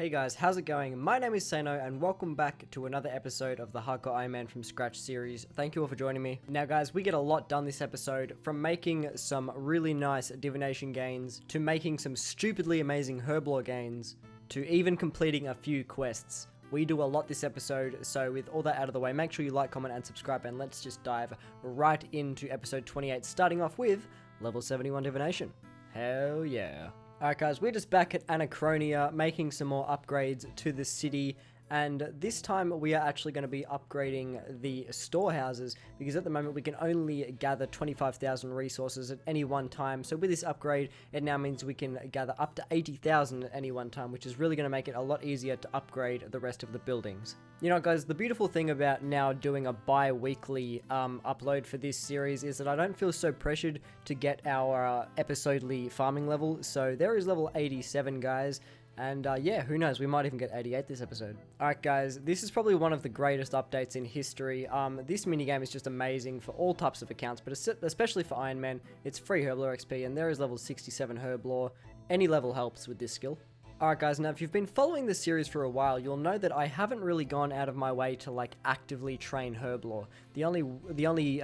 Hey guys, how's it going? My name is Sano and welcome back to another episode of the Hardcore Iron Man from Scratch series. Thank you all for joining me. Now guys, we get a lot done this episode, from making some really nice divination gains, to making some stupidly amazing Herblore gains, to even completing a few quests. We do a lot this episode, so with all that out of the way, make sure you like, comment and subscribe, and let's just dive right into episode 28, starting off with level 71 divination. Hell yeah. Alright guys, we're just back at Anachronia, making some more upgrades to the city, and this time we are actually going to be upgrading the storehouses, because at the moment we can only gather 25,000 resources at any one time. So with this upgrade, it now means we can gather up to 80,000 at any one time, which is really going to make it a lot easier to upgrade the rest of the buildings. You know guys, the beautiful thing about now doing a bi-weekly upload for this series is that I don't feel so pressured to get our episodely farming level. So there is level 87 guys. And yeah, who knows, we might even get 88 this episode. Alright guys, this is probably one of the greatest updates in history. This minigame is just amazing for all types of accounts, but especially for Iron Man. It's free Herblore XP, and there is level 67 Herblore. Any level helps with this skill. Alright guys, now if you've been following this series for a while, you'll know that I haven't really gone out of my way to like actively train Herblore. The only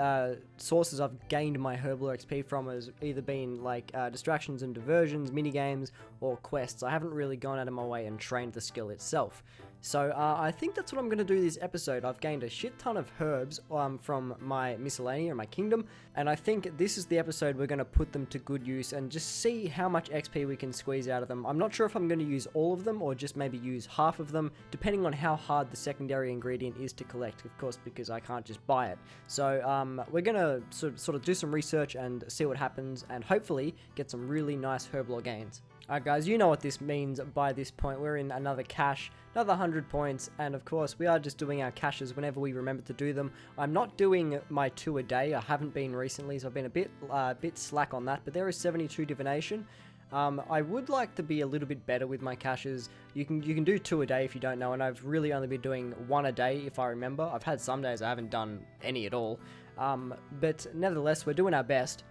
sources I've gained my Herblore XP from has either been like distractions and diversions, minigames, or quests. I haven't really gone out of my way and trained the skill itself. So I think that's what I'm going to do this episode. I've gained a shit ton of herbs from my miscellany or my kingdom, and I think this is the episode we're going to put them to good use and just see how much XP we can squeeze out of them. I'm not sure if I'm going to use all of them or just maybe use half of them, depending on how hard the secondary ingredient is to collect, of course, because I can't just buy it. So we're going to sort of do some research and see what happens, and hopefully get some really nice Herblore gains. Alright guys, you know what this means by this point. We're in another cache, another 100 points, and of course we are just doing our caches whenever we remember to do them. I'm not doing my 2 a day. I haven't been recently, so I've been a bit slack on that, but there is 72 divination. I would like to be a little bit better with my caches. You can do 2 a day if you don't know, and I've really only been doing 1 a day if I remember. I've had some days I haven't done any at all, but nevertheless we're doing our best.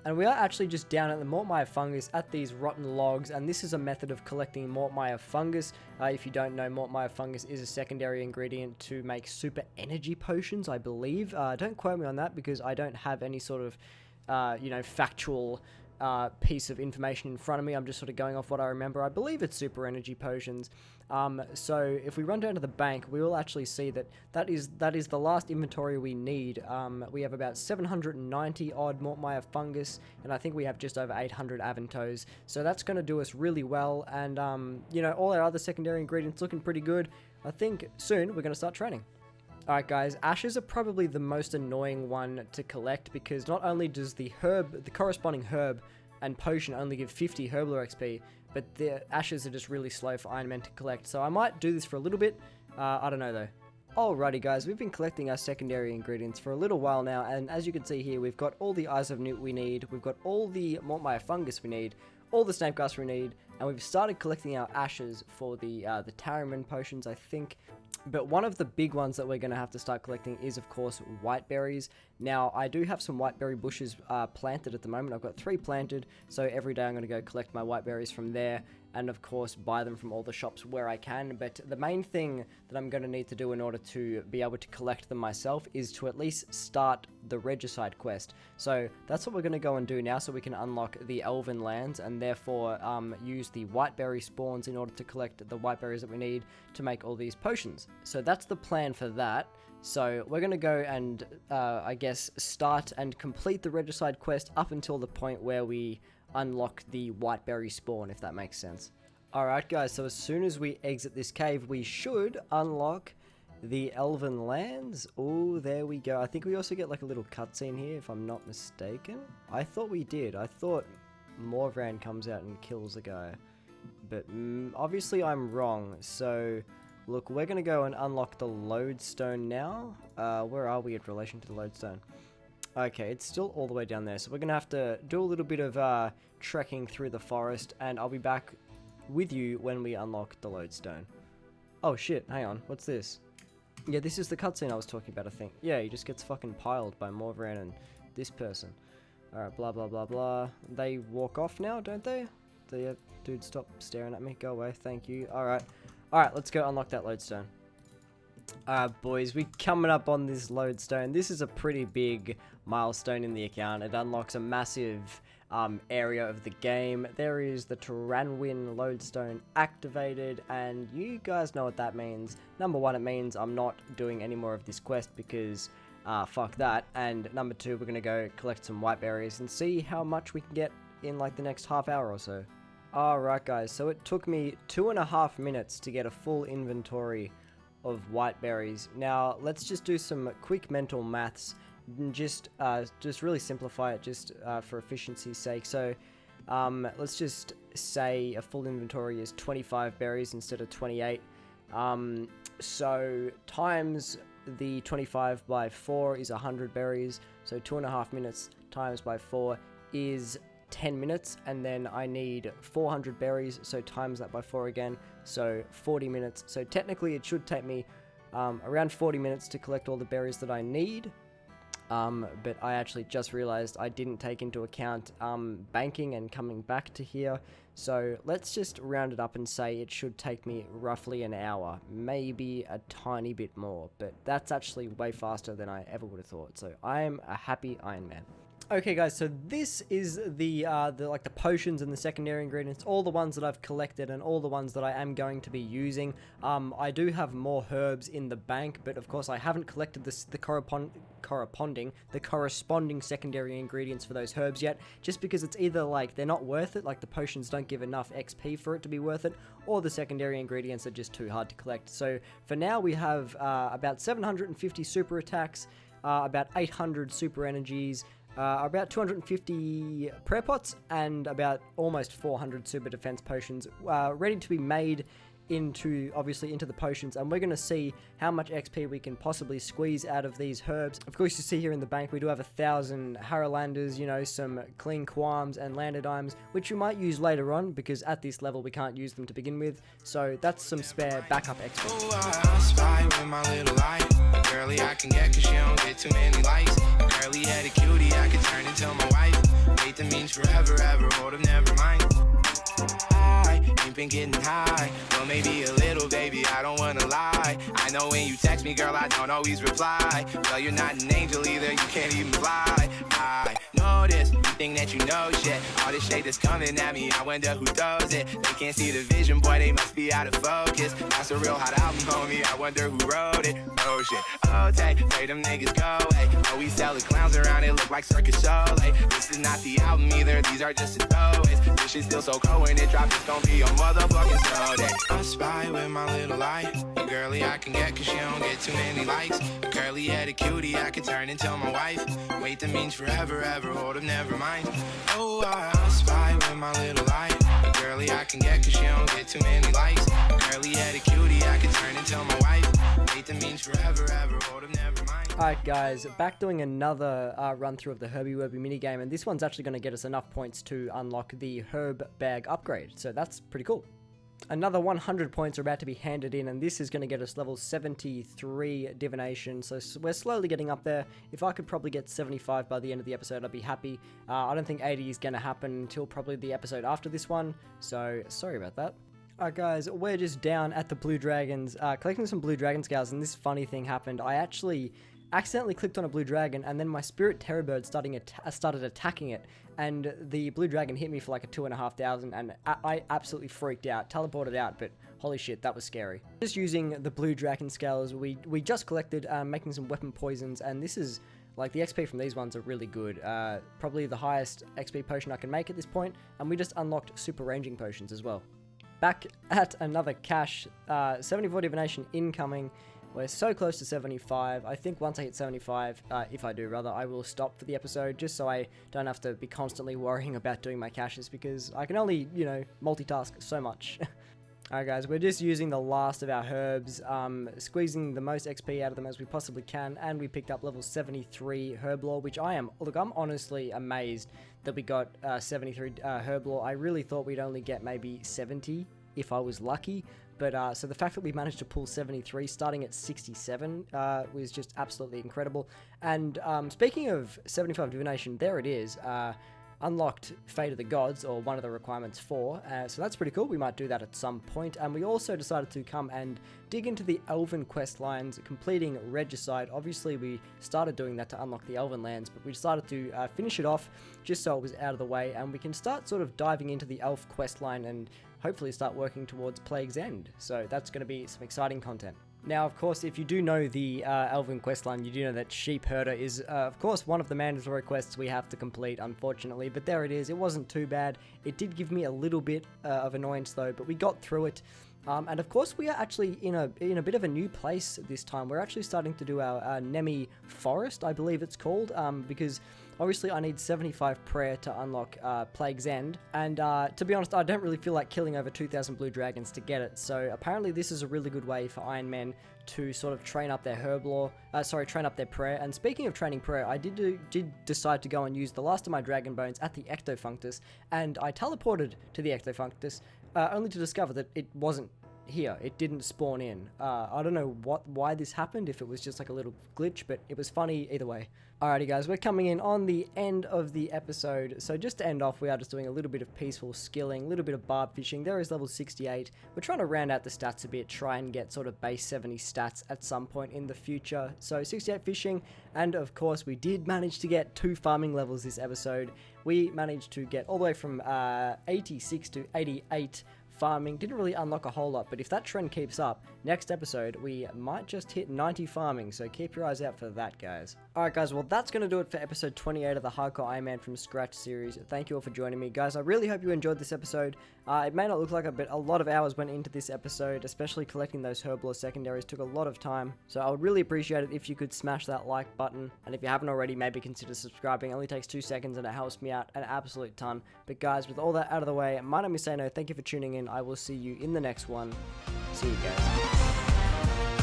And we are actually just down at the Mortmire fungus at these rotten logs, and this is a method of collecting Mortmire fungus. If you don't know, Mortmire fungus is a secondary ingredient to make super energy potions, I believe. Don't quote me on that because I don't have any sort of, factual piece of information in front of me. I'm just sort of going off what I remember. I believe it's super energy potions. So if we run down to the bank, we will actually see that is the last inventory we need. We have about 790 odd Mortmire fungus, and I think we have just over 800 Aventos. So that's going to do us really well, and all our other secondary ingredients looking pretty good. I think soon we're going to start training. Alright guys, ashes are probably the most annoying one to collect, because not only does the corresponding herb and potion only give 50 Herblore XP, but the ashes are just really slow for Iron Man to collect, so I might do this for a little bit. I don't know though. Alrighty guys, we've been collecting our secondary ingredients for a little while now, and as you can see here, we've got all the Eyes of Newt we need, we've got all the Mortmire fungus we need, all the Snapegrass we need, and we've started collecting our ashes for the Tarryman potions, I think. But one of the big ones that we're going to have to start collecting is, of course, whiteberries. Now, I do have some whiteberry bushes planted at the moment. I've got 3 planted, so every day I'm going to go collect my whiteberries from there, and of course buy them from all the shops where I can. But the main thing that I'm going to need to do in order to be able to collect them myself is to at least start the Regicide quest. So that's what we're going to go and do now, so we can unlock the Elven lands, and therefore use the whiteberry spawns in order to collect the whiteberries that we need to make all these potions. So that's the plan for that. So we're going to go and I guess start and complete the Regicide quest up until the point where we unlock the whiteberry spawn, if that makes sense. Alright guys, so as soon as we exit this cave, we should unlock the Elven lands. Oh, there we go. I think we also get like a little cutscene here, if I'm not mistaken. I thought we did. I thought Morvran comes out and kills a guy, but obviously I'm wrong. So look, we're gonna go and unlock the lodestone now. Where are we in relation to the lodestone? Okay, it's still all the way down there, so we're gonna have to do a little bit of trekking through the forest, and I'll be back with you when we unlock the lodestone. Oh shit, hang on, what's this? Yeah, this is the cutscene I was talking about, I think. Yeah, he just gets fucking piled by Morvran and this person. Alright, blah blah blah blah. They walk off now, don't they? Dude, stop staring at me. Go away, thank you. Alright. Alright, let's go unlock that lodestone. Alright, boys, we're coming up on this lodestone. This is a pretty big milestone in the account. It unlocks a massive area of the game. There is the Tyranwin lodestone activated, and you guys know what that means. Number one, it means I'm not doing any more of this quest because fuck that. And number two, we're gonna go collect some white berries and see how much we can get in like the next half hour or so. Alright guys, so it took me 2.5 minutes to get a full inventory of white berries. Now let's just do some quick mental maths and just really simplify it just for efficiency's sake. So let's just say a full inventory is 25 berries instead of 28. So times the 25 by 4 is 100 berries, so 2.5 minutes times by 4 is 10 minutes, and then I need 400 berries, so times that by 4 again, so 40 minutes. So technically it should take me around 40 minutes to collect all the berries that I need, but I actually just realized I didn't take into account banking and coming back to here. So let's just round it up and say it should take me roughly an hour, maybe a tiny bit more, but that's actually way faster than I ever would have thought. So I am a happy Iron Man. Okay guys, so this is the potions and the secondary ingredients, all the ones that I've collected and all the ones that I am going to be using. I do have more herbs in the bank, but of course I haven't collected the corresponding secondary ingredients for those herbs yet, just because it's either like they're not worth it, like the potions don't give enough XP for it to be worth it, or the secondary ingredients are just too hard to collect. So for now we have about 750 super attacks, about 800 super energies, about 250 prayer pots, and about almost 400 super defense potions ready to be made into the potions, and we're going to see how much XP we can possibly squeeze out of these herbs. Of course, you see here in the bank we do have 1,000 Harrowlanders, you know, some clean Qualms and Landedimes, which we might use later on, because at this level we can't use them to begin with, so that's some spare backup XP. Oh, I spy with my little light. A girly I can get cause she don't get too many likes. A girly had a cutie I could turn into my wife. Wait, that means forever, ever, hold up, never mind. I ain't been getting high, well maybe a little, baby, I don't wanna lie. I know when you text me, girl, I don't always reply. Well, you're not an angel either, you can't even fly. I know this, you think that you know shit. All this shade that's coming at me, I wonder who does it. They can't see the vision, boy, they must be out of focus. That's a real hot album, homie, I wonder who wrote it. Oh shit, oh take, pray them niggas go away. Oh, we sell the clowns around, it look like Circus Show. This is not the album either, these are just the throwaways. This shit's still so cold when it drops, it's gonna be a motherfucking snow day. I spy with my little light. A girly I can get cause she don't get too many likes. A curly head a cutie I could turn into my wife. Wait, that means forever, ever, hold up, never mind. Oh, I spy with my little light. A girly I can get cause she don't get too many likes. A curly head a cutie I could turn into my wife. Wait, that means forever, ever, hold up, never mind. Alright guys, back doing another run through of the Herby Werby minigame, and this one's actually going to get us enough points to unlock the herb bag upgrade, so that's pretty cool. Another 100 points are about to be handed in, and this is going to get us level 73 Divination, so we're slowly getting up there. If I could probably get 75 by the end of the episode, I'd be happy. I don't think 80 is going to happen until probably the episode after this one, so sorry about that. Alright guys, we're just down at the Blue Dragons, collecting some Blue Dragon Scales, and this funny thing happened. I actually accidentally clicked on a blue dragon, and then my spirit terror bird started attacking it, and the blue dragon hit me for like a 2,500, and I absolutely freaked out, teleported out, but holy shit, that was scary. Just using the blue dragon scales we just collected, making some weapon poisons, and this is like the XP from these ones are really good, probably the highest XP potion I can make at this point, and we just unlocked super ranging potions as well. Back at another cache, 74 divination incoming. We're so close to 75. I think once I hit 75, if I do rather, I will stop for the episode, just so I don't have to be constantly worrying about doing my caches, because I can only, you know, multitask so much. Alright guys, we're just using the last of our herbs, squeezing the most XP out of them as we possibly can, and we picked up level 73 Herblore, which I'm honestly amazed that we got 73 Herblore. I really thought we'd only get maybe 70 if I was lucky. But so the fact that we managed to pull 73 starting at 67 was just absolutely incredible. And speaking of 75 divination, there it is. unlocked Fate of the Gods, or one of the requirements for, so that's pretty cool. We might do that at some point. And we also decided to come and dig into the Elven quest lines, completing Regicide. Obviously we started doing that to unlock the Elven lands, but we decided to finish it off just so it was out of the way, and we can start sort of diving into the Elf quest line and hopefully start working towards Plague's End. So that's going to be some exciting content. Now, of course, if you do know the Elven questline, you do know that Sheep Herder is, of course, one of the mandatory quests we have to complete, unfortunately. But there it is. It wasn't too bad. It did give me a little bit of annoyance, though, but we got through it. And of course, we are actually in a bit of a new place this time. We're actually starting to do our Nemi Forest, I believe it's called, because obviously I need 75 prayer to unlock Plague's End, and to be honest, I don't really feel like killing over 2,000 blue dragons to get it, so apparently this is a really good way for Iron Men to sort of train up their Herblore, train up their prayer. And speaking of training prayer, I did decide to go and use the last of my dragon bones at the Ectofunctus, and I teleported to the Ectofunctus, only to discover that it wasn't here. It didn't spawn in. I don't know why this happened, if it was just like a little glitch, but it was funny either way. Alrighty guys, we're coming in on the end of the episode, so just to end off, we are just doing a little bit of peaceful skilling, a little bit of barb fishing. There is level 68. We're trying to round out the stats a bit, try and get sort of base 70 stats at some point in the future. So 68 fishing, and of course we did manage to get 2 farming levels this episode. We managed to get all the way from 86 to 88 farming. Didn't really unlock a whole lot, but if that trend keeps up, next episode we might just hit 90 farming, so keep your eyes out for that, guys. Alright guys, well that's going to do it for episode 28 of the Hardcore Iron Man from Scratch series. Thank you all for joining me, guys. I really hope you enjoyed this episode. It may not look like it, but a lot of hours went into this episode, especially collecting those Herblore secondaries took a lot of time, so I would really appreciate it if you could smash that like button, and if you haven't already, maybe consider subscribing. It only takes 2 seconds and it helps me out an absolute ton. But guys, with all that out of the way, my name is Sano. Thank you for tuning in. I will see you in the next one. See you guys.